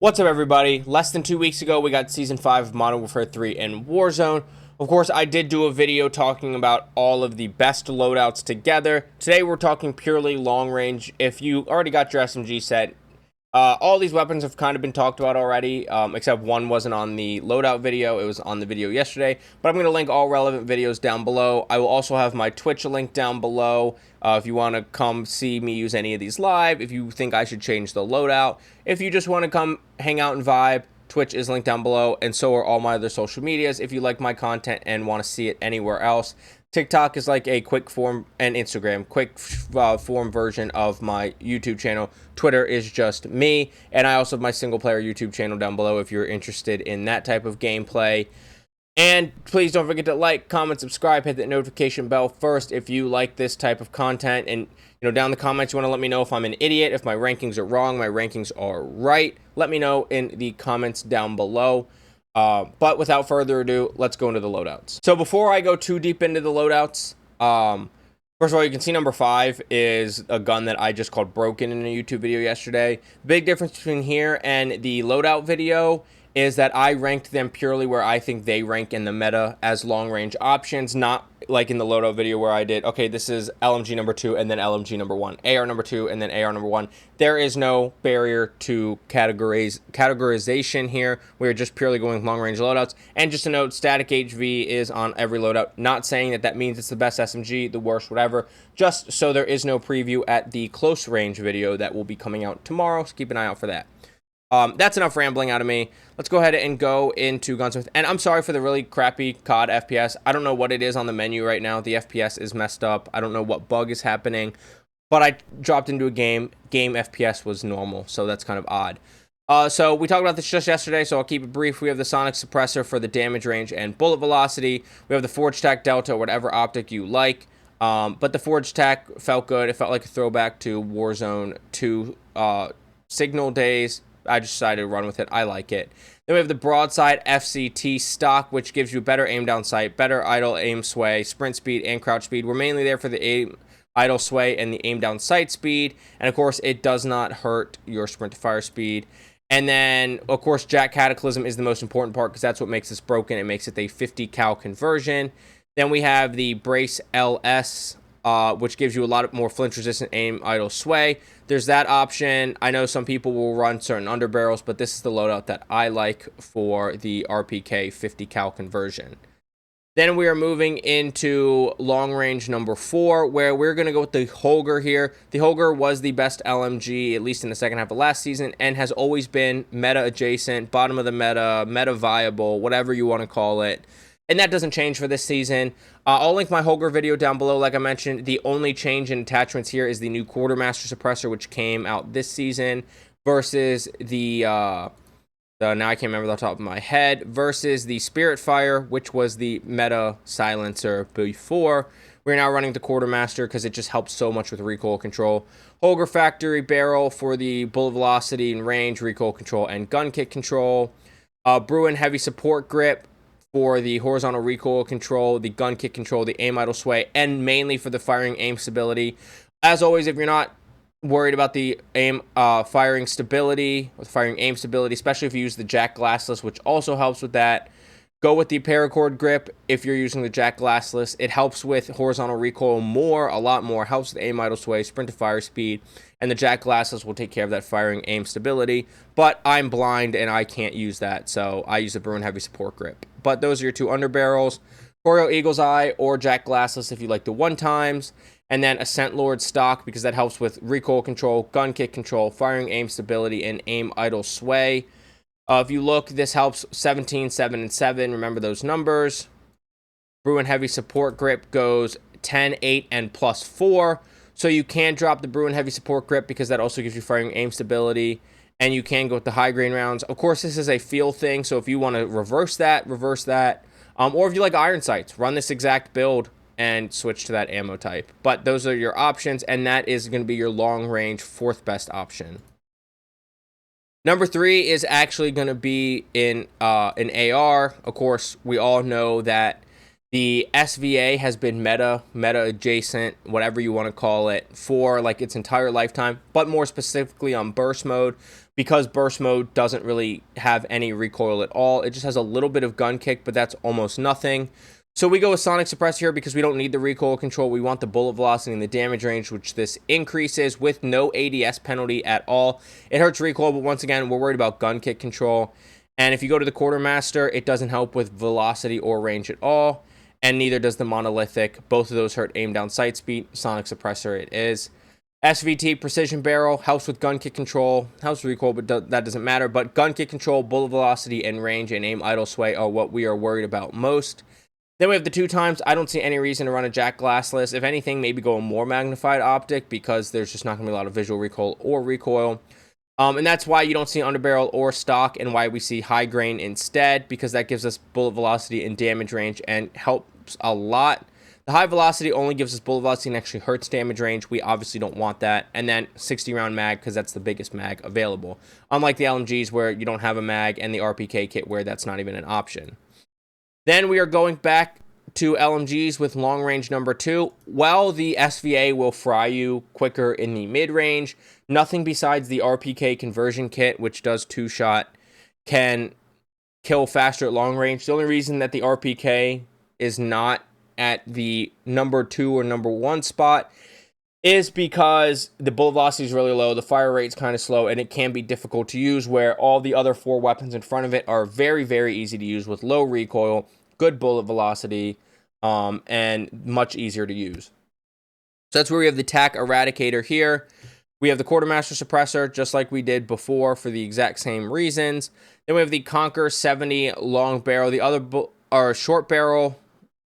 What's up, everybody? Less than 2 weeks ago, we got Season 5 of Modern Warfare 3 and Warzone. Of course, I did do a video talking about all of the best loadouts together. Today, we're talking purely long range. If you already got your SMG set, all these weapons have kind of been talked about already, except one wasn't on the loadout video. It was on the video yesterday, but I'm going to link all relevant videos down below. I will also have my Twitch link down below if you want to come see me use any of these live, if you think I should change the loadout, if you just want to come hang out and vibe. Twitch is linked down below, and so are all my other social medias if you like my content and want to see it anywhere else. TikTok is like a quick form, and Instagram, quick form version of my YouTube channel. Twitter is just me, and I also have my single player YouTube channel down below if you're interested in that type of gameplay. And please don't forget to like, comment, subscribe, hit that notification bell first if you like this type of content. And down in the comments, you want to let me know if I'm an idiot, if my rankings are wrong, my rankings are right. Let me know in the comments down below. But without further ado, let's go into the loadouts. So before I go too deep into the loadouts, first of all, you can see number 5 is a gun that I just called broken in a YouTube video yesterday. The big difference between here and the loadout video is that I ranked them purely where I think they rank in the meta as long-range options, not like in the loadout video where I did, okay, this is LMG number 2 and then LMG number 1, AR number 2 and then AR number 1. There is no barrier to categorization here. We're just purely going long-range loadouts. And just a note, static HV is on every loadout. Not saying that that means it's the best SMG, the worst, whatever. Just so there is no preview at the close-range video that will be coming out tomorrow, so keep an eye out for that. That's enough rambling out of me. Let's go ahead and go into Gunsmith. And I'm sorry for the really crappy COD FPS. I don't know what it is on the menu right now. The FPS is messed up. I don't know what bug is happening. But I dropped into a game. Game FPS was normal, so that's kind of odd. So we talked about this just yesterday, so I'll keep it brief. We have the Sonic Suppressor for the damage range and bullet velocity. We have the Forge Tac Delta, whatever optic you like. But the Forge Tac felt good. It felt like a throwback to Warzone 2 Signal days. I just decided to run with it. I like it. Then we have the Broadside FCT stock, which gives you better aim down sight, better idle aim sway, sprint speed, and crouch speed. We're mainly there for the aim idle sway and the aim down sight speed. And of course, it does not hurt your sprint to fire speed. And then, of course, Jack Cataclysm is the most important part because that's what makes this broken. It makes it a 50 cal conversion. Then we have the Brace LS, which gives you a lot more flinch-resistant aim idle sway. There's that option. I know some people will run certain underbarrels, but this is the loadout that I like for the RPK 50 cal conversion. Then we are moving into long range number 4, where we're going to go with the Holger here. The Holger was the best LMG, at least in the second half of last season, and has always been meta adjacent, bottom of the meta viable, whatever you want to call it. And that doesn't change for this season. I'll link my Holger video down below. Like I mentioned, the only change in attachments here is the new Quartermaster suppressor, which came out this season, versus the now I can't remember the top of my head, versus the Spirit Fire, which was the meta silencer before. We're now running the Quartermaster because it just helps so much with recoil control. Holger Factory Barrel for the bullet velocity and range, recoil control, and gun kick control. Bruin Heavy Support Grip for the horizontal recoil control, the gun kick control, the aim idle sway, and mainly for the firing aim stability. As always, if you're not worried about the aim firing stability, or firing aim stability, especially if you use the Jack Glassless, which also helps with that, go with the Paracord Grip if you're using the Jack Glassless. It helps with horizontal recoil a lot more, helps with aim idle sway, sprint to fire speed, and the Jack Glassless will take care of that firing aim stability. But I'm blind and I can't use that, so I use the Bruin Heavy Support Grip. But those are your two underbarrels. Corio Eagle's Eye or Jack Glassless if you like the one-times. And then Ascent Lord stock because that helps with recoil control, gun kick control, firing aim stability, and aim idle sway. If you look, this helps 17, 7, and 7. Remember those numbers. Bruin Heavy Support Grip goes 10, 8, and plus 4. So you can drop the Bruin Heavy Support Grip because that also gives you firing aim stability. And you can go with the high grain rounds. Of course, this is a feel thing, so if you want to reverse that, reverse that. Or if you like iron sights, run this exact build and switch to that ammo type. But those are your options, and that is going to be your long-range 4th best option. Number 3 is actually going to be in an AR. Of course, we all know that the SVA has been meta adjacent, whatever you want to call it, for like its entire lifetime, but more specifically on burst mode, because burst mode doesn't really have any recoil at all. It just has a little bit of gun kick, but that's almost nothing. So we go with sonic suppressor here because we don't need the recoil control. We want the bullet velocity and the damage range, which this increases with no ADS penalty at all. It hurts recoil, but once again, we're worried about gun kick control. And if you go to the quartermaster, it doesn't help with velocity or range at all. And neither does the monolithic. Both of those hurt aim down sight speed. Sonic suppressor it is. SVT precision barrel helps with gun kick control, helps recoil, but that doesn't matter. But gun kick control, bullet velocity, and range and aim idle sway are what we are worried about most. Then we have the 2x. I don't see any reason to run a jack glassless. If anything, maybe go a more magnified optic because there's just not going to be a lot of visual recoil or recoil. And that's why you don't see underbarrel or stock, and why we see high grain instead, because that gives us bullet velocity and damage range and helps a lot. The high velocity only gives us bullet velocity and actually hurts damage range. We obviously don't want that. And then 60 round mag, because that's the biggest mag available. Unlike the LMGs where you don't have a mag, and the RPK kit where that's not even an option. Then we are going back to LMGs with long range number 2. While the SVA will fry you quicker in the mid range, nothing besides the RPK conversion kit, which does 2-shot, can kill faster at long range. The only reason that the RPK is not at the number 2 or number 1 spot is because the bullet velocity is really low, the fire rate is kind of slow, and it can be difficult to use, where all the other 4 weapons in front of it are very, very easy to use with low recoil, good bullet velocity, and much easier to use. So that's where we have the TAC Eradicator here. We have the Quartermaster Suppressor, just like we did before for the exact same reasons. Then we have the Conquer 70 long barrel, the other are short barrel,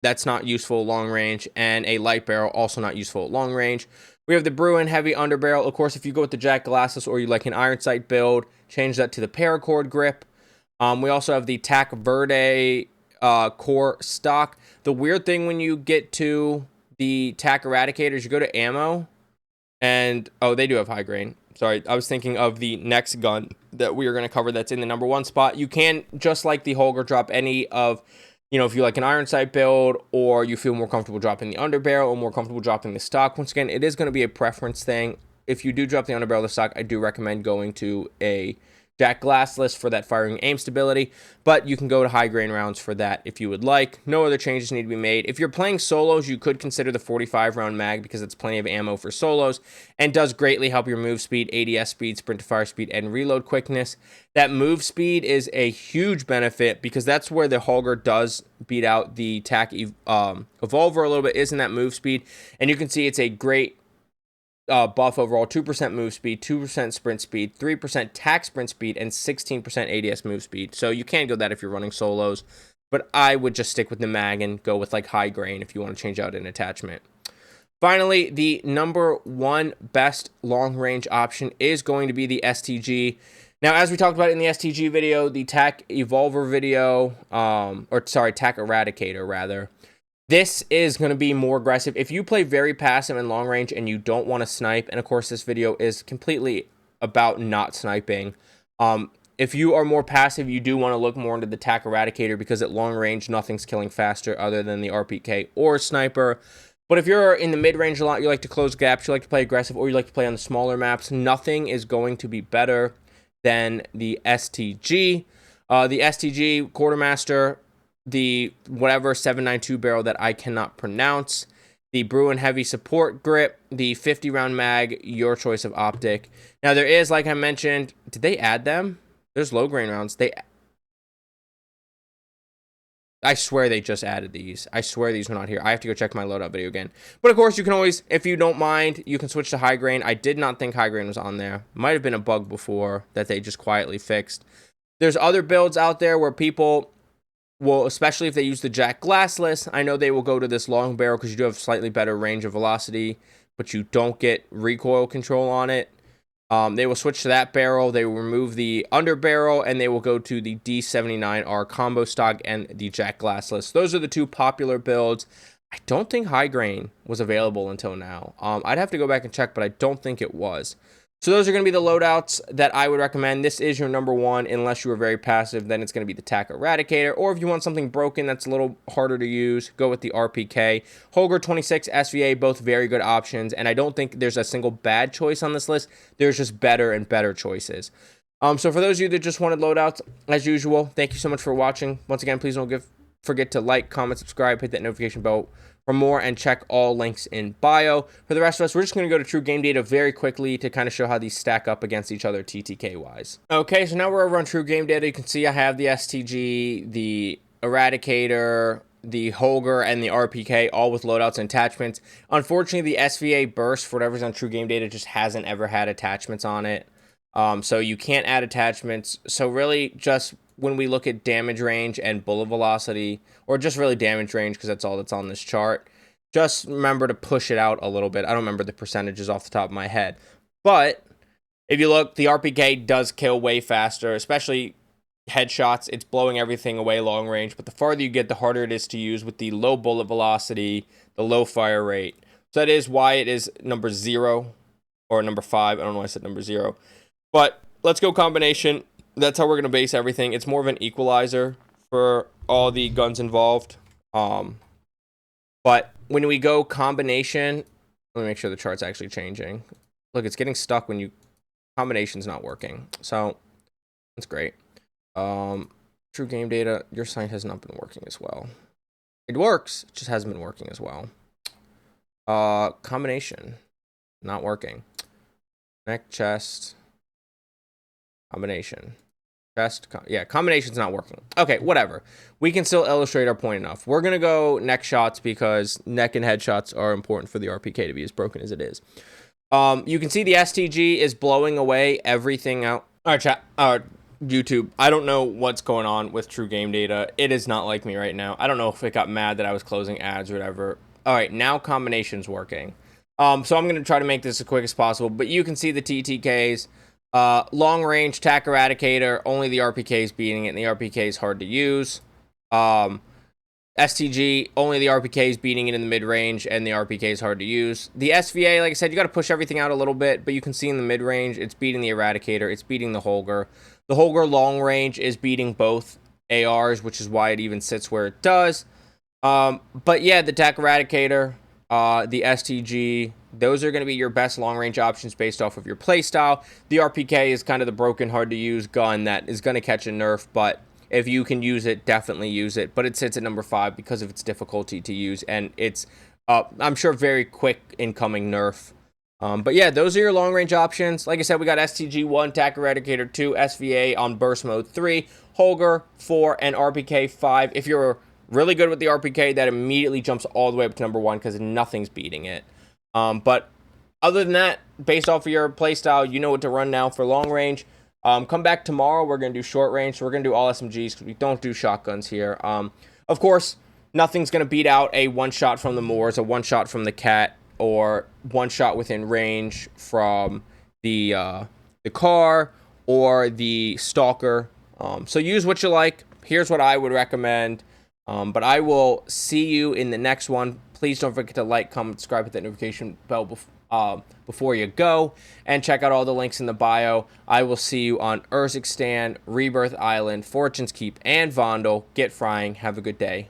that's not useful long range, and a light barrel, also not useful at long range. We have the Bruin heavy underbarrel. Of course, if you go with the jack glasses or you like an iron sight build, change that to the paracord grip. We also have the TAC Verde core stock. The weird thing when you get to the TAC Eradicators, you go to ammo, and oh, they do have high grain. Sorry, I was thinking of the next gun that we are going to cover that's in the number 1 spot. You can, just like the Holger, drop any of, if you like an iron sight build, or you feel more comfortable dropping the underbarrel or more comfortable dropping the stock. Once again, it is going to be a preference thing. If you do drop the underbarrel or the stock, I do recommend going to a jack glassless for that firing aim stability, but you can go to high grain rounds for that if you would like. No other changes need to be made. If you're playing solos, you could consider the 45 round mag because it's plenty of ammo for solos and does greatly help your move speed, ADS speed, sprint to fire speed, and reload quickness. That move speed is a huge benefit because that's where the Holger does beat out the TAC Evolver a little bit, is in that move speed, and you can see it's a great buff overall. 2% move speed, 2% sprint speed, 3% TAC sprint speed, and 16% ADS move speed. So you can go that if you're running solos, but I would just stick with the mag and go with like high grain if you want to change out an attachment. Finally, the number 1 best long range option is going to be the STG. Now, as we talked about in the STG video, the TAC Evolver video, TAC Eradicator rather, this is going to be more aggressive. If you play very passive and long range and you don't want to snipe, and of course this video is completely about not sniping. If you are more passive, you do want to look more into the TAC Eradicator because at long range, nothing's killing faster other than the RPK or sniper. But if you're in the mid-range a lot, you like to close gaps, you like to play aggressive, or you like to play on the smaller maps, nothing is going to be better than the STG. The STG Quartermaster, the whatever 7.92 barrel that I cannot pronounce, the Bruin heavy support grip, the 50 round mag, your choice of optic. Now there is, like I mentioned, did they add them? There's low grain rounds. I swear they just added these. I swear these were not here. I have to go check my loadout video again. But of course, you can always, if you don't mind, you can switch to high grain. I did not think high grain was on there. Might have been a bug before that they just quietly fixed. There's other builds out there where people will, especially if they use the jack glassless, I know they will go to this long barrel because you do have slightly better range of velocity, but you don't get recoil control on it. They will switch to that barrel, they will remove the under barrel, and they will go to the D79R combo stock and the jack glassless. Those are the 2 popular builds. I don't think high grain was available until now. I'd have to go back and check, but I don't think it was. So those are going to be the loadouts that I would recommend. This is your number 1, unless you are very passive, then it's going to be the TAC Eradicator. Or if you want something broken that's a little harder to use, go with the RPK. Holger 26, SVA, both very good options, and I don't think there's a single bad choice on this list. There's just better and better choices. So for those of you that just wanted loadouts, as usual, thank you so much for watching. Once again, please don't forget to like, comment, subscribe, hit that notification bell for more, and check all links in bio. For the rest of us, we're just going to go to true game data very quickly to kind of show how these stack up against each other TTK-wise. Okay, so now we're over on true game data. You can see I have the STG, the Eradicator, the Holger, and the RPK, all with loadouts and attachments. Unfortunately, the SVA Burst, for whatever's on true game data, just hasn't ever had attachments on it. So you can't add attachments. So really, just when we look at damage range and bullet velocity, or just really damage range, because that's all that's on this chart, just remember to push it out a little bit. I don't remember the percentages off the top of my head. But if you look, the RPK does kill way faster, especially headshots. It's blowing everything away long range. But the farther you get, the harder it is to use with the low bullet velocity, the low fire rate. So that is why it is number 0 or number 5. I don't know why I said number 0. But let's go combination. That's how we're going to base everything. It's more of an equalizer for all the guns involved. But when we go combination, let me make sure the chart's actually changing. Look, it's getting stuck when combination's not working. So that's great. True game data, your site has not been working as well. It works, it just hasn't been working as well. Combination, not working. Neck, chest. Combination. Chest. Yeah, combination's not working. Okay, whatever. We can still illustrate our point enough. We're going to go neck shots because neck and head shots are important for the RPK to be as broken as it is. You can see the STG is blowing away everything out. All right, chat. YouTube. I don't know what's going on with true game data. It is not like me right now. I don't know if it got mad that I was closing ads or whatever. All right, now combination's working. So I'm going to try to make this as quick as possible, but you can see the TTKs. Long range TAC Eradicator, only the RPK is beating it, and the RPK is hard to use. STG, only the RPK is beating it in the mid range, and the RPK is hard to use. The SVA, like I said, you got to push everything out a little bit, but you can see in the mid range, it's beating the Eradicator, it's beating the Holger. The Holger long range is beating both ARs, which is why it even sits where it does. But yeah, the TAC Eradicator, the STG, those are going to be your best long-range options based off of your playstyle. The RPK is kind of the broken, hard-to-use gun that is going to catch a nerf, but if you can use it, definitely use it. But it sits at number 5 because of its difficulty to use, and it's, I'm sure, very quick incoming nerf. But yeah, those are your long-range options. Like I said, we got STG 1, TAC Eradicator 2, SVA on Burst Mode 3, Holger 4, and RPK 5. If you're really good with the RPK, that immediately jumps all the way up to number 1 because nothing's beating it. But other than that, based off of your playstyle, you know what to run now for long range. Come back tomorrow. We're going to do short range. So we're going to do all SMGs because we don't do shotguns here. Of course, nothing's going to beat out a one-shot from the Moors, a one-shot from the Cat, or one-shot within range from the car or the Stalker. So use what you like. Here's what I would recommend. But I will see you in the next one. Please don't forget to like, comment, subscribe, hit that notification bell before you go. And check out all the links in the bio. I will see you on Urzikstan, Rebirth Island, Fortune's Keep, and Vondel. Get frying. Have a good day.